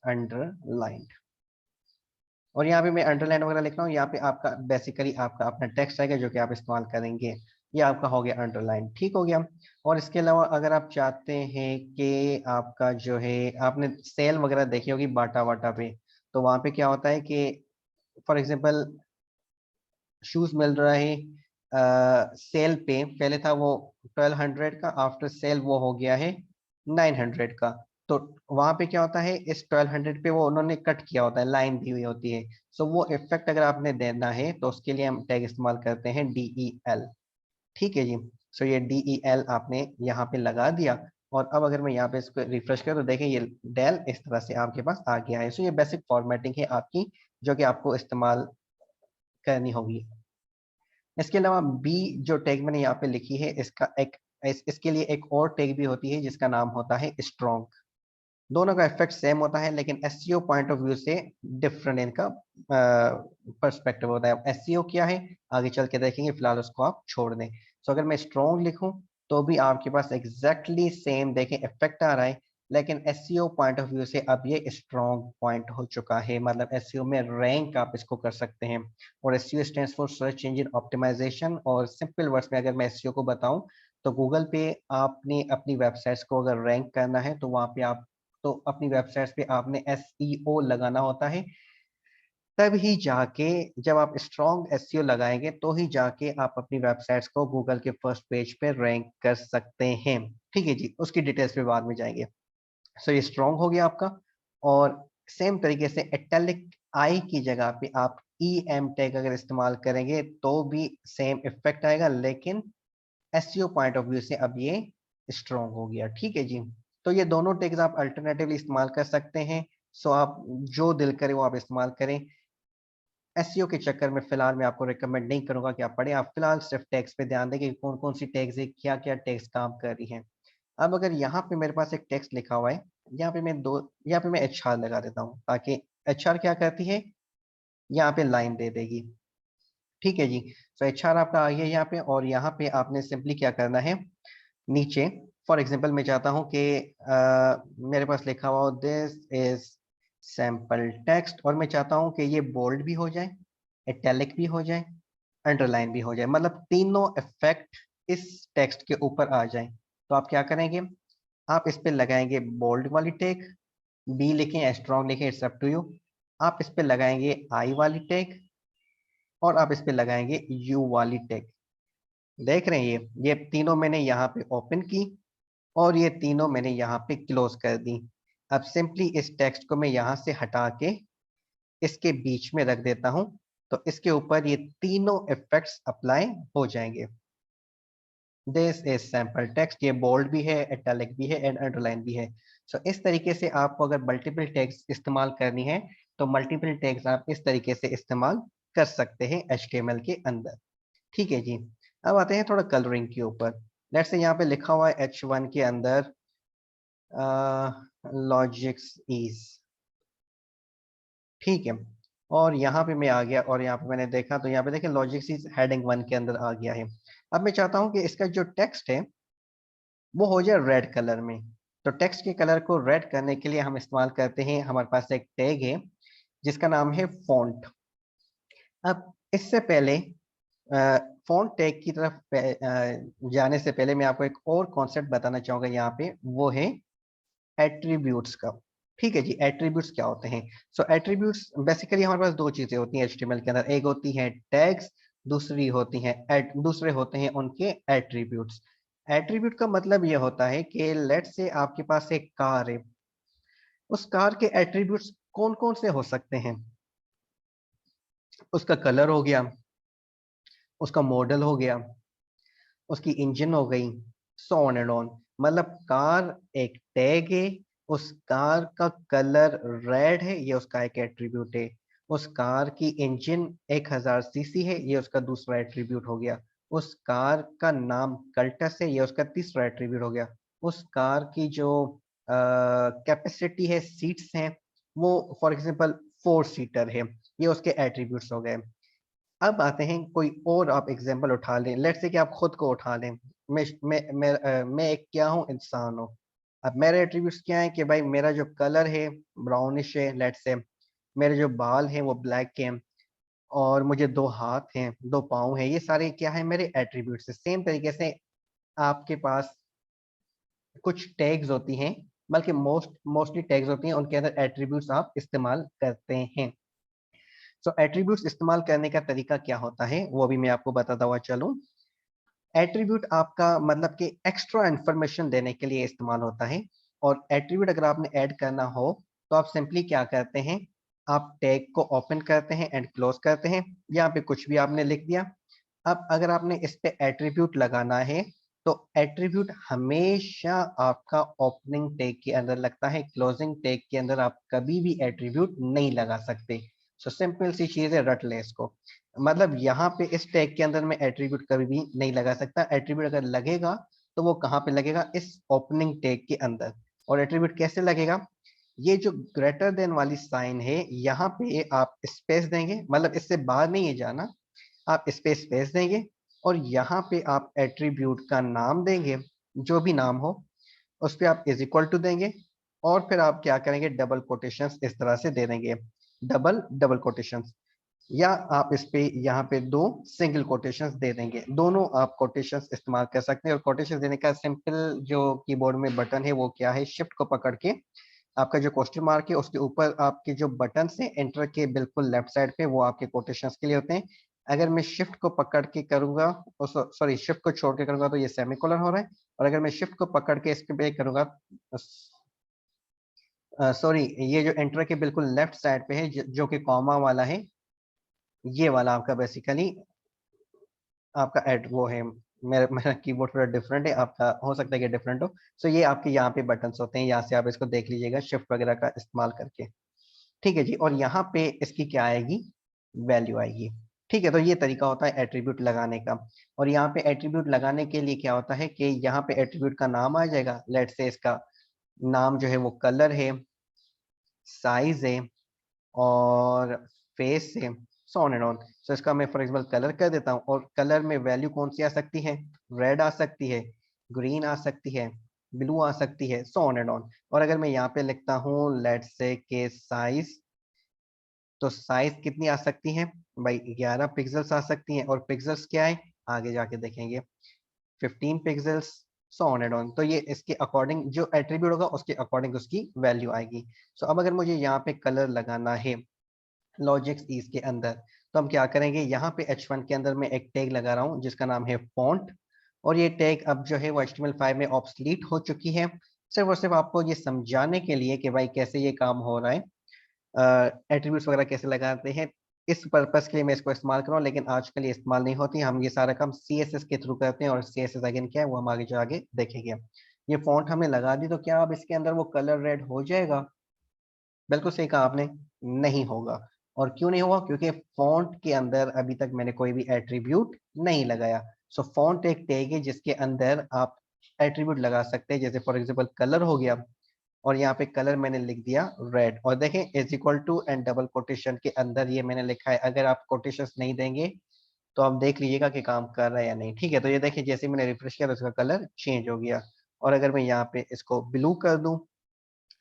अंडरलाइन। और यहाँ पे मैं अंडरलाइन वगैरह लिख रहा हूँ, यहाँ पे आपका बेसिकली आपका अपना टेक्स्ट आएगा जो कि आप इस्तेमाल करेंगे। ये आपका हो गया अंडरलाइन, ठीक हो गया। और इसके अलावा अगर आप चाहते हैं कि आपका जो है, आपने सेल वगैरह देखी होगी बाटा वाटा पे, तो वहां पे क्या होता है कि फॉर एग्जाम्पल शूज मिल रहा है सेल पे, पहले था वो 1200 का, आफ्टर सेल वो हो गया है 900 का। तो वहां पे क्या होता है, इस 1200 पे वो उन्होंने कट किया होता है, लाइन दी हुई होती है। सो वो इफेक्ट अगर आपने देना है तो उसके लिए हम टैग इस्तेमाल करते हैं DEL, ठीक है जी। सो ये DEL आपने यहाँ पे लगा दिया। और अब अगर मैं यहाँ पे इसको रिफ्रेश करूँ तो देखें ये डेल इस तरह से आपके पास आ गया है। सो ये बेसिक फॉर्मेटिंग है आपकी जो कि आपको इस्तेमाल करनी होगी। इसके अलावा बी जो टैग मैंने यहाँ पे लिखी है, इसका इसके लिए एक और टैग भी होती है जिसका नाम होता है स्ट्रॉन्ग। दोनों का इफेक्ट सेम होता है लेकिन एसईओ पॉइंट ऑफ व्यू से डिफरेंट इनका पर्सपेक्टिव होता है। एसईओ क्या है आगे चल के देखेंगे, फिलहाल उसको आप छोड़ दें। सो अगर मैं स्ट्रॉन्ग लिखूं तो भी आपके पास एग्जैक्टली सेम देखें इफेक्ट आ रहा है, लेकिन एसईओ पॉइंट ऑफ व्यू से अब ये स्ट्रॉन्ग पॉइंट हो चुका है, मतलब एसईओ में रैंक आप इसको कर सकते हैं। और SEO stands for search engine optimisation. और सिंपल वर्ड्स में अगर मैं एसईओ को बताऊं तो गूगल पे आपने अपनी वेबसाइट्स को अगर रैंक करना है तो वहां पे आप, तो अपनी वेबसाइट्स पे आपने एसईओ लगाना होता है। तब ही जाके, जब आप स्ट्रॉन्ग एसईओ लगाएंगे तो ही जाके आप अपनी वेबसाइट्स को गूगल के फर्स्ट पेज पे रैंक कर सकते हैं, ठीक है जी। उसकी डिटेल्स पे बाद में जाएंगे। सो ये स्ट्रॉन्ग हो गया आपका। और सेम तरीके से इटैलिक आई की जगह पे आप एम टैग अगर इस्तेमाल करेंगे तो भी सेम इफेक्ट आएगा, लेकिन एसईओ पॉइंट ऑफ व्यू से अब ये स्ट्रॉन्ग हो गया, ठीक है जी। तो ये दोनों टैग्स आप अल्टरनेटिवली इस्तेमाल कर सकते हैं। सो आप जो दिल करे वो आप इस्तेमाल करें। एसईओ के चक्कर में फिलहाल मैं आपको रिकमेंड नहीं करूंगा कि आप पढ़ें, आप फिलहाल सिर्फ टैग्स पे ध्यान दें कि कौन कौन सी टैग्स है, क्या क्या टैग्स काम कर रही हैं। अब अगर यहाँ पे मेरे पास एक टेक्स्ट लिखा हुआ है, यहाँ पे मैं HR लगा देता हूँ ताकि HR क्या करती है, यहाँ पे लाइन दे देगी, ठीक है जी। तो HR आपका आ गया यहाँ पे, और यहाँ पे आपने सिंपली क्या करना है, नीचे फॉर एग्जांपल मैं चाहता हूँ कि मेरे पास लिखा हुआ दिस इज सैंपल टेक्स्ट, और मैं चाहता हूँ कि ये बोल्ड भी हो जाए, इटैलिक भी हो जाए, अंडरलाइन भी हो जाए, मतलब तीनों इफेक्ट इस टेक्स्ट के ऊपर आ जाए। तो आप क्या करेंगे, आप इस पे लगाएंगे बोल्ड वाली टैग, बी लिखें स्ट्रॉन्ग लिखें, इट्स अप टू यू। आप इस पे लगाएंगे आई वाली टैग, और आप इस पे लगाएंगे यू वाली टैग। देख रहे हैं ये तीनों मैंने यहाँ पे ओपन की और ये तीनों मैंने यहाँ पे क्लोज कर दी। अब सिंपली इस टेक्स्ट को मैं यहाँ से हटा के इसके बीच में रख देता हूँ, तो इसके ऊपर ये तीनों इफेक्ट्स अप्लाई हो जाएंगे। दिस इज सैंपल टेक्स्ट, ये बोल्ड भी है, इटैलिक भी है एंड अंडरलाइन भी है। सो इस तरीके से आपको अगर मल्टीपल टैग्स इस्तेमाल करनी है तो मल्टीपल टैग्स आप इस तरीके से इस्तेमाल कर सकते हैं HTML के अंदर, ठीक है जी। अब आते हैं थोड़ा कलरिंग के ऊपर। लेट्स से यहाँ पे लिखा हुआ है H1 के अंदर लॉजिक्स इज, ठीक है। और यहाँ पे मैं आ गया और यहाँ पे मैंने देखा तो यहाँ पे देखें लॉजिक्स इज हेडिंग 1 के अंदर आ गया है। अब मैं चाहता हूँ कि इसका जो टेक्स्ट है वो हो जाए रेड कलर में। तो टेक्स्ट के कलर को रेड करने के लिए हम इस्तेमाल करते हैं, हमारे पास एक टैग है जिसका नाम है फॉन्ट। अब इससे पहले फॉन्ट टैग की तरफ जाने से पहले मैं आपको एक और कॉन्सेप्ट बताना चाहूंगा यहाँ पे, वो है एट्रीब्यूट्स का, ठीक है जी। एट्रीब्यूट्स क्या होते हैं? सो एट्रीब्यूट्स बेसिकली हमारे पास दो चीजें होती हैं HTML के अंदर, एक होती है टैग्स, दूसरी होती है दूसरे होते हैं उनके एट्रीब्यूट्स। एट्रीब्यूट का मतलब ये होता है कि लेट्स से आपके पास एक कार है, उस कार के एट्रीब्यूट्स कौन कौन से हो सकते हैं? उसका कलर हो गया, उसका मॉडल हो गया, उसकी इंजन हो गई, सो ऑन एंड ऑन। मतलब कार एक टैग है, उस कार का कलर रेड है, ये उसका एक एट्रीब्यूट है। उस कार की इंजन 1000 cc है, ये उसका दूसरा एट्रीब्यूट हो गया। उस कार का नाम कल्टस है, ये उसका तीसरा एट्रीब्यूट हो गया। उस कार की जो कैपेसिटी है, सीट्स हैं, वो फॉर एग्जांपल 4 सीटर है, ये उसके एट्रीब्यूट्स हो गए। अब आते हैं कोई और आप एग्जांपल उठा लें, लेट्स से कि आप खुद को उठा लें। मैं एक क्या हूँ, इंसान हूँ। अब मेरे एट्रीब्यूट्स क्या है कि भाई मेरा जो कलर है ब्राउनिश है, लेट्स से मेरे जो बाल हैं वो ब्लैक हैं, और मुझे 2 हाथ हैं, 2 पाँव हैं, ये सारे क्या है मेरे एट्रीब्यूट्स है। सेम तरीके से आपके पास कुछ टैग्स होती हैं, बल्कि मोस्टली टैग्स होती हैं, उनके अंदर एट्रीब्यूट्स आप इस्तेमाल करते हैं। सो एट्रीब्यूट्स इस्तेमाल करने का तरीका क्या होता है वो भी मैं आपको बताता हुआ चलूं। एट्रीब्यूट आपका मतलब कि एक्स्ट्रा इन्फॉर्मेशन देने के लिए इस्तेमाल होता है, और एट्रीब्यूट अगर आपने ऐड करना हो तो आप सिंपली क्या करते हैं, आप टैग को ओपन करते हैं एंड क्लोज करते हैं, यहाँ पे कुछ भी आपने लिख दिया। अब अगर आपने इस पे एट्रीब्यूट लगाना है तो एट्रीब्यूट हमेशा आपका ओपनिंग टैग के अंदर लगता है, क्लोजिंग टैग के अंदर आप कभी भी एट्रीब्यूट नहीं लगा सकते। सो सिंपल सी चीज है, रट ले इसको। मतलब यहाँ पे इस टैग के अंदर मैं एट्रीब्यूट कभी भी नहीं लगा सकता। एट्रीब्यूट अगर लगेगा तो वो कहाँ पे लगेगा, इस ओपनिंग टैग के अंदर। और एट्रीब्यूट कैसे लगेगा, ये जो ग्रेटर देन वाली साइन है यहाँ पे आप स्पेस देंगे, मतलब इससे बाहर नहीं है जाना, आप स्पेस देंगे, और यहाँ पे आप एट्रीब्यूट का नाम देंगे, जो भी नाम हो उस पे आप इज इक्वल टू देंगे, और फिर आप क्या करेंगे, डबल कोटेशंस इस तरह से दे देंगे, डबल डबल कोटेशंस, या आप इस पे यहाँ पे 2 सिंगल कोटेशंस दे देंगे। दोनों आप कोटेशंस इस्तेमाल कर सकते हैं, और कोटेशंस देने का सिंपल जो कीबोर्ड में बटन है वो क्या है, शिफ्ट को पकड़ के आपका जो क्वेश्चन मार्क है उसके ऊपर आपके जो बटन है एंटर के बिल्कुल लेफ्ट साइड पे, वो आपके कोटेशंस के लिए होते हैं। अगर मैं शिफ्ट को पकड़ के करूंगा, सॉरी शिफ्ट को छोड़ के करूंगा तो ये सेमीकोलन हो रहा है, और अगर मैं शिफ्ट को पकड़ के इसके पे करूंगा, सॉरी ये जो एंटर के बिल्कुल लेफ्ट साइड पे है जो कि कॉमा वाला है, ये वाला आपका बेसिकली आपका एड वो है। मेरा मेरा कीबोर्ड थोड़ा डिफरेंट है, आपका हो सकता है कि डिफरेंट हो। सो ये आपके यहाँ पे बटन्स होते हैं, यहाँ से आप इसको देख लीजिएगा शिफ्ट वगैरह का इस्तेमाल करके। ठीक है जी, और यहाँ पे इसकी क्या आएगी, वैल्यू आएगी। ठीक है, तो ये तरीका होता है एट्रीब्यूट लगाने का। और यहाँ पे एट्रीब्यूट लगाने के लिए क्या होता है कि यहाँ पे एट्रीब्यूट का नाम आ जाएगा, लेट से इसका नाम जो है वो कलर है, साइज है, और फेस है, सो ऑन एंड ऑन। सो इसका मैं फॉर एग्जाम्पल कलर कर देता हूँ, और कलर में वैल्यू कौन सी आ सकती है, रेड आ सकती है, ग्रीन आ सकती है, ब्लू आ सकती है, सो ऑन एंड ऑन। और अगर मैं यहाँ पे लिखता हूँ लेट्स से के साइज, तो साइज कितनी आ सकती है भाई, 11 पिक्सल्स आ सकती हैं, और पिक्सल्स क्या है आगे जाके देखेंगे, 15 pixels, so on and on. तो ये इसके अकॉर्डिंग जो एट्रीब्यूट होगा उसके अकॉर्डिंग उसकी वैल्यू आएगी। सो अब अगर मुझे यहाँ पे कलर लगाना है लॉजिक्स ईज के अंदर, तो हम क्या करेंगे, यहाँ पे H1 के अंदर मैं एक टैग लगा रहा हूँ जिसका नाम है फॉन्ट, और ये टैग अब जो है वो HTML5 में ऑब्सलीट हो चुकी है। सिर्फ और सिर्फ आपको ये समझाने के लिए कि भाई कैसे ये काम हो रहा है, एट्रीब्यूट्स वगैरह कैसे लगाते हैं, इस पर्पस के लिए मैं इसको इस्तेमाल कर रहा हूँ, लेकिन आजकल ये इस्तेमाल नहीं होती। हम ये सारा काम CSS के थ्रू करते हैं, और CSS अगेन क्या है वो हम आगे जो आगे देखेंगे। ये फॉन्ट हमने लगा दी, तो क्या अब इसके अंदर वो कलर रेड हो जाएगा, बिल्कुल सही कहा आपने, नहीं होगा। और क्यों नहीं होगा, क्योंकि फॉन्ट के अंदर अभी तक मैंने कोई भी एट्रीब्यूट नहीं लगाया। सो फॉन्ट एक टैग है जिसके अंदर आप एट्रीब्यूट लगा सकते हैं, जैसे फॉर एग्जांपल कलर हो गया, और यहाँ पे कलर मैंने लिख दिया रेड, और देखें is equal to and double quotation के अंदर ये मैंने लिखा है। अगर आप कोटेशंस नहीं देंगे तो आप देख लीजिएगा कि काम कर रहा है या नहीं। ठीक है, तो ये देखिए जैसे मैंने रिफ्रेश किया तो इसका कलर चेंज हो गया, और अगर मैं यहाँ पे इसको ब्लू कर दूं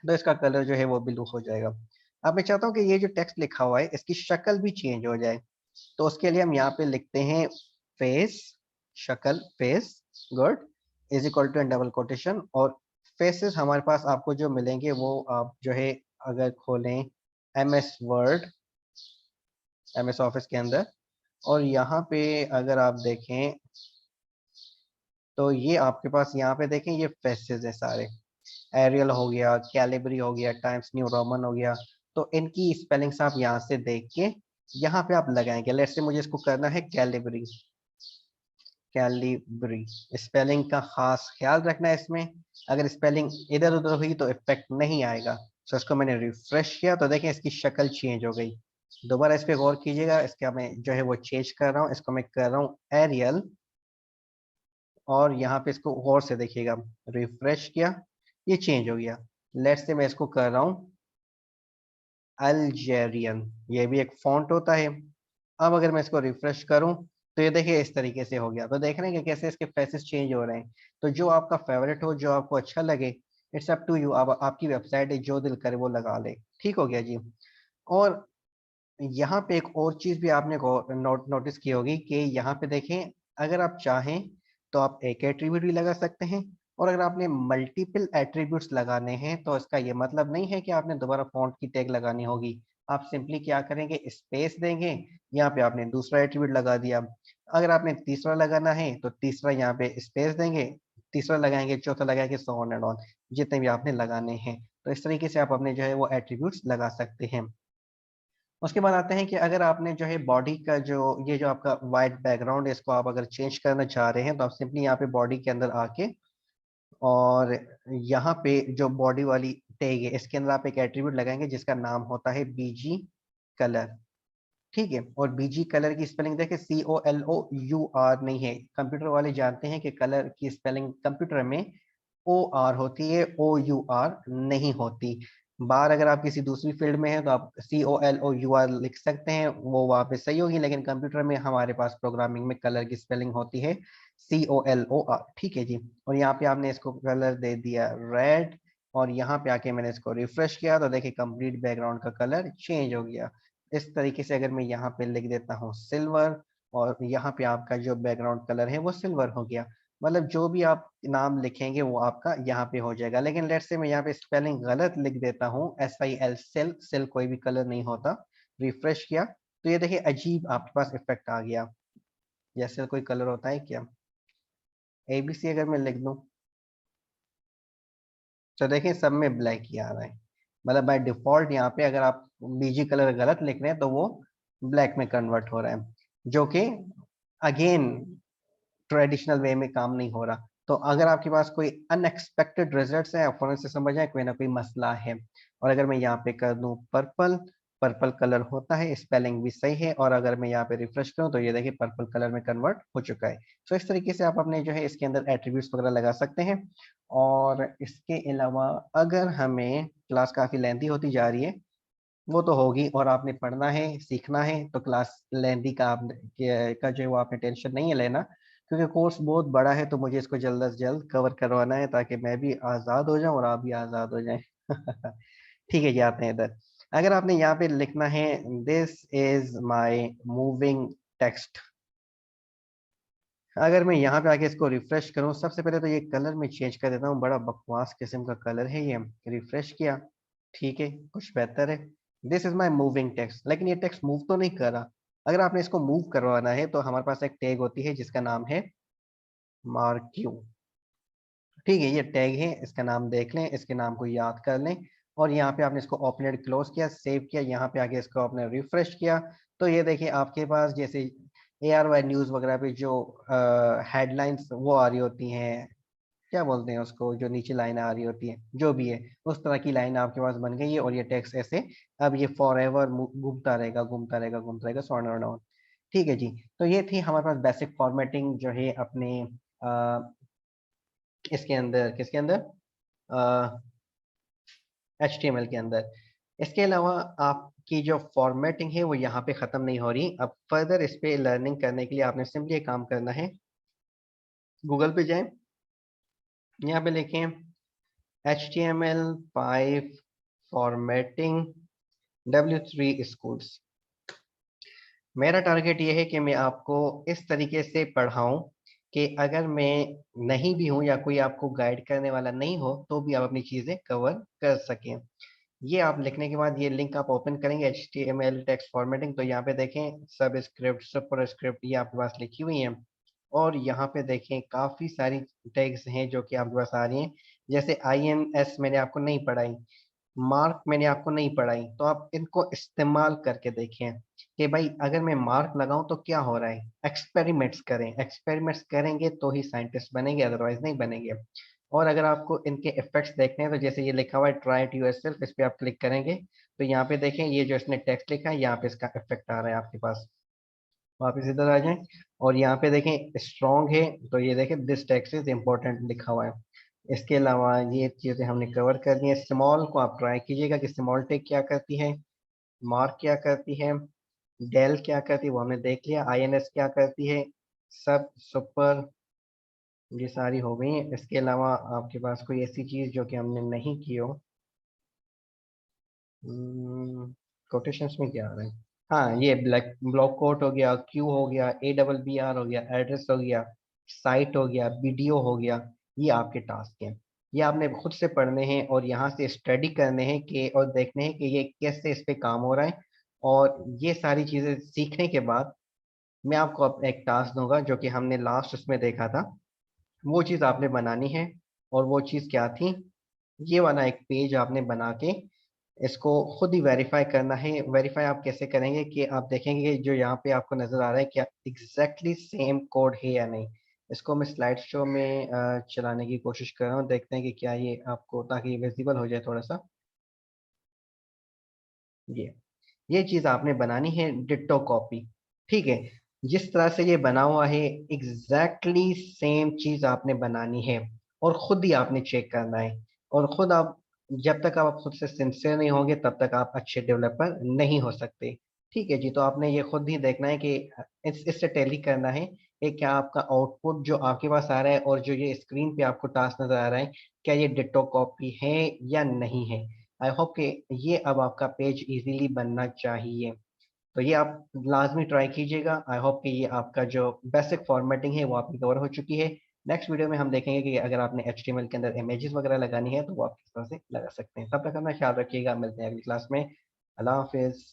तो इसका कलर जो है वो ब्लू हो जाएगा। अब मैं चाहता हूँ कि ये जो टेक्स्ट लिखा हुआ है इसकी शक्ल भी चेंज हो जाए, तो उसके लिए हम यहाँ पे लिखते हैं फेस, शक्ल face, good, is equal to double quotation, और फेसेस हमारे पास आपको जो मिलेंगे वो आप जो है अगर खोलें MS वर्ड, MS ऑफिस के अंदर, और यहाँ पे अगर आप देखें तो ये आपके पास यहाँ पे देखें ये फेसेस है सारे, एरियल हो गया, कैलिबरी हो गया, टाइम्स न्यू रोमन हो गया। तो इनकी स्पेलिंग्स आप यहाँ से देख के यहाँ पे आप लगाएंगे। लेट्स से मुझे इसको करना है कैलिबरी, कैलिबरी, स्पेलिंग का खास ख्याल रखना है इसमें, अगर स्पेलिंग इधर उधर हुई तो इफेक्ट नहीं आएगा। तो इसको मैंने रिफ्रेश किया तो देखें इसकी शक्ल चेंज हो गई। दोबारा इस पे गौर कीजिएगा, इसका मैं जो है वो चेंज कर रहा हूँ, इसको मैं कर रहा हूँ एरियल, और यहाँ पे इसको गौर से देखिएगा, रिफ्रेश किया, ये चेंज हो गया। लेट्स से मैं इसको कर रहा हूँ अल्जेरियन, ये भी एक फॉन्ट होता है। अब अगर मैं इसको रिफ्रेश करूं तो ये देखिए इस तरीके से हो गया। तो देख रहे हैं कि कैसे इसके फेसेस चेंज हो रहे हैं। तो जो आपका फेवरेट हो, जो आपको अच्छा लगे, इट्स अप टू यू। अब आपकी वेबसाइट है, जो दिल करे वो लगा ले। ठीक हो गया जी। और यहाँ पे एक और चीज भी आपने नोटिस की होगी कि यहाँ पे देखें, अगर आप चाहें तो आप एक एट्रीब्यूट भी लगा सकते हैं, और अगर आपने मल्टीपल एट्रीब्यूट्स लगाने हैं तो इसका ये मतलब नहीं है कि आपने दोबारा फॉन्ट की टैग लगानी होगी। आप सिंपली क्या करेंगे, स्पेस देंगे, यहाँ पे आपने दूसरा एट्रीब्यूट लगा दिया। अगर आपने तीसरा लगाना है तो तीसरा यहाँ पे स्पेस देंगे, तीसरा लगाएंगे, चौथा लगाएंगे, सो ऑन एंड ऑन, जितने भी आपने लगाने हैं। तो इस तरीके से आप अपने जो है वो एट्रीब्यूट्स लगा सकते हैं। उसके बाद आते हैं कि अगर आपने जो है बॉडी का जो ये जो आपका वाइट बैकग्राउंड है, इसको आप अगर चेंज करना चाह रहे हैं तो आप सिंपली यहाँ पे बॉडी के अंदर आके, और यहाँ पे जो बॉडी वाली टैग है इसके अंदर आप एक एट्रीब्यूट लगाएंगे जिसका नाम होता है बीजी कलर। ठीक है। और बीजी कलर की स्पेलिंग देखें, COLOUR नहीं है। कंप्यूटर वाले जानते हैं कि कलर की स्पेलिंग कंप्यूटर में OR होती है, OUR नहीं होती। बार अगर आप किसी दूसरी फील्ड में है तो आप COLOUR लिख सकते हैं, वो वहां पे सही होगी, लेकिन कंप्यूटर में हमारे पास प्रोग्रामिंग में कलर की स्पेलिंग होती है COLOR। ठीक है जी। और यहाँ पे आपने इसको कलर दे दिया रेड, और यहाँ पे आके मैंने इसको रिफ्रेश किया तो देखिए कंप्लीट बैकग्राउंड का कलर चेंज हो गया। इस तरीके से अगर मैं यहाँ पे लिख देता हूँ सिल्वर, और यहाँ पे आपका जो बैकग्राउंड कलर है वो सिल्वर हो गया। मतलब जो भी आप नाम लिखेंगे वो आपका यहाँ पे हो जाएगा। लेकिन लेट्स से मैं यहाँ पे स्पेलिंग गलत लिख देता हूँ, SIL, सेल, सेल कोई भी कलर नहीं होता। रिफ्रेश किया तो ये देखिए अजीब आपके पास इफेक्ट आ गया। जैसे कोई कलर होता है क्या, ABC अगर मैं लिख दूं तो देखिए सब में ब्लैक ही आ रहा है। मतलब बाय डिफॉल्ट यहाँ पे अगर आप बीजी कलर गलत लिख रहे हैं तो वो ब्लैक में कन्वर्ट हो रहा है, जो कि अगेन ट्रेडिशनल वे में काम नहीं हो रहा। तो अगर आपके पास कोई अनएक्सपेक्टेड रिजल्ट्स है, आप फौरन से समझ जाए कोई ना कोई मसला है। और अगर मैं यहाँ पे कर दूं पर्पल, पर्पल कलर होता है, स्पेलिंग भी सही है, और अगर मैं यहाँ पे रिफ्रेश करूं तो ये देखिए पर्पल कलर में कन्वर्ट हो चुका है। तो इस तरीके से आप अपने जो है इसके अंदर एट्रीब्यूट्स वगैरह लगा सकते हैं। और इसके अलावा अगर हमें, क्लास काफी लेंथी होती जा रही है, वो तो होगी, और आपने पढ़ना है सीखना है तो क्लास लेंथी का आप का जो है वो आपने टेंशन नहीं है लेना, क्योंकि कोर्स बहुत बड़ा है तो मुझे इसको जल्द से जल्द कवर करवाना है ताकि मैं भी आज़ाद हो जाऊं और आप भी आज़ाद हो जाएं। ठीक है जी, आते हैं इधर। अगर आपने यहाँ पे लिखना है this is my moving text, अगर मैं यहाँ पे आके इसको रिफ्रेश करूँ, सबसे पहले तो ये कलर में चेंज कर देता हूँ, बड़ा बकवास किस्म का कलर है ये। रिफ्रेश किया, ठीक है, कुछ बेहतर है। This is my moving text, लेकिन ये टेक्स्ट मूव तो नहीं कर रहा। अगर आपने इसको मूव करवाना है तो हमारे पास एक टैग होती है जिसका नाम है मार्क्यू। ठीक है, ये टैग है, इसका नाम देख लें, इसके नाम को याद कर लें। और यहाँ पे आपने इसको ओपन क्लोज किया, सेव किया, यहाँ पे आके इसको आपने रिफ्रेश किया तो ये देखिए आपके पास जैसे ARY न्यूज वगैरह पे जो हेडलाइंस वो आ रही होती हैं, क्या बोलते हैं उसको, जो नीचे लाइन आ रही होती है, जो भी है उस तरह की लाइन आपके पास बन गई है। और ये टेक्स्ट ऐसे अब ये फॉर एवर घूमता रहेगा, घूमता रहेगा, घूमता रहेगा, सो ऑन एंड ऑन। ठीक है जी। तो ये थी हमारे पास बेसिक फॉर्मेटिंग जो है अपने इसके अंदर, किसके अंदर, HTML के अंदर। इसके अलावा आपकी जो फॉर्मेटिंग है वो यहाँ पे खत्म नहीं हो रही। अब फर्दर इस पे लर्निंग करने के लिए आपने सिंपली एक काम करना है, गूगल पे जाएं, यहाँ पे लिखें HTML5 फॉर्मेटिंग W3 स्कूल्स। मेरा टारगेट ये है कि मैं आपको इस तरीके से पढ़ाऊं कि अगर मैं नहीं भी हूं या कोई आपको गाइड करने वाला नहीं हो तो भी आप अपनी चीजें कवर कर सकें। ये आप लिखने के बाद ये लिंक आप ओपन करेंगे HTML टेक्स्ट फॉर्मेटिंग, तो यहाँ पे देखें सब स्क्रिप्ट, सुपर स्क्रिप्ट ये आपके पास लिखी हुई है। और यहाँ पे देखें काफी सारी टैग्स हैं जो कि आपके पास आ रही हैं। जैसे INS मैंने आपको नहीं पढ़ाई, मार्क मैंने आपको नहीं पढ़ाई, तो आप इनको इस्तेमाल करके देखें कि भाई अगर मैं मार्क लगाऊं तो क्या हो रहा है। एक्सपेरिमेंट्स करें, एक्सपेरिमेंट्स करेंगे तो ही साइंटिस्ट बनेंगे, अदरवाइज नहीं बनेंगे। और अगर आपको इनके इफेक्ट्स देखने हैं तो जैसे ये लिखा हुआ है ट्राई इट योरसेल्फ, इस पे आप क्लिक करेंगे तो यहाँ पे देखें ये जो इसने टेक्स्ट लिखा है यहाँ पे इसका इफेक्ट आ रहा है आपके पास। वापस इधर आ जाएं और यहाँ पे देखें स्ट्रॉन्ग है तो ये देखें दिस टेक्स्ट इज इम्पोर्टेंट लिखा हुआ है। इसके अलावा ये चीज़ें हमने कवर कर दी हैं। स्मॉल को आप ट्राई कीजिएगा कि स्मॉल टेक क्या करती है, मार्क क्या करती है, डेल क्या करती है वो हमने देख लिया, आईएनएस क्या करती है, सब सुपर, ये सारी हो गई हैं। इसके अलावा आपके पास कोई ऐसी चीज़ जो कि हमने नहीं की हो? कोटेशंस में क्या आ रहा है? हाँ, ये ब्लैक ब्लॉक कोट हो गया, क्यू हो गया, AWBR हो गया, एड्रेस हो गया, साइट हो गया, वीडियो हो गया। ये आपके टास्क हैं। ये आपने खुद से पढ़ने हैं और यहाँ से स्टडी करने हैं कि और देखने हैं कि ये कैसे इस पे काम हो रहा है। और ये सारी चीज़ें सीखने के बाद मैं आपको एक टास्क दूंगा जो कि हमने लास्ट उसमें देखा था। वो चीज़ आपने बनानी है। और वो चीज़ क्या थी? ये वाला एक पेज आपने बना के इसको खुद ही वेरीफाई करना है। वेरीफाई आप कैसे करेंगे कि आप देखेंगे कि जो यहाँ पे आपको नजर आ रहा है क्या एग्जैक्टली सेम कोड है या नहीं। इसको मैं स्लाइड शो में चलाने की कोशिश कर रहा हूँ, देखते हैं कि क्या ये आपको, ताकि ये विजिबल हो जाए थोड़ा सा। ये ये चीज आपने बनानी है डिट्टो कॉपी। ठीक है, जिस तरह से ये बना हुआ है एग्जैक्टली सेम चीज आपने बनानी है। और खुद ही आपने चेक करना है। और खुद आप, जब तक आप खुद से सिंसियर नहीं होंगे तब तक आप अच्छे डेवलपर नहीं हो सकते। ठीक है जी, तो आपने ये खुद ही देखना है कि इससे टैली करना है कि क्या आपका आउटपुट जो आपके पास आ रहा है और जो ये स्क्रीन पे आपको टास्क नजर आ रहा है, क्या ये डिट्टो कॉपी है या नहीं है। आई होप कि ये अब आपका पेज इजीली बनना चाहिए। तो ये आप लाजमी ट्राई कीजिएगा। आई होप कि ये आपका जो बेसिक फॉर्मेटिंग है वो आपकी कवर हो चुकी है। नेक्स्ट वीडियो में हम देखेंगे कि अगर आपने HTML के अंदर इमेजेस वगैरह लगानी है तो वो आप किस तरह से लगा सकते हैं। तब तक अपना ख्याल रखिएगा, मिलते हैं अगली क्लास में। अल्लाह हाफिज़।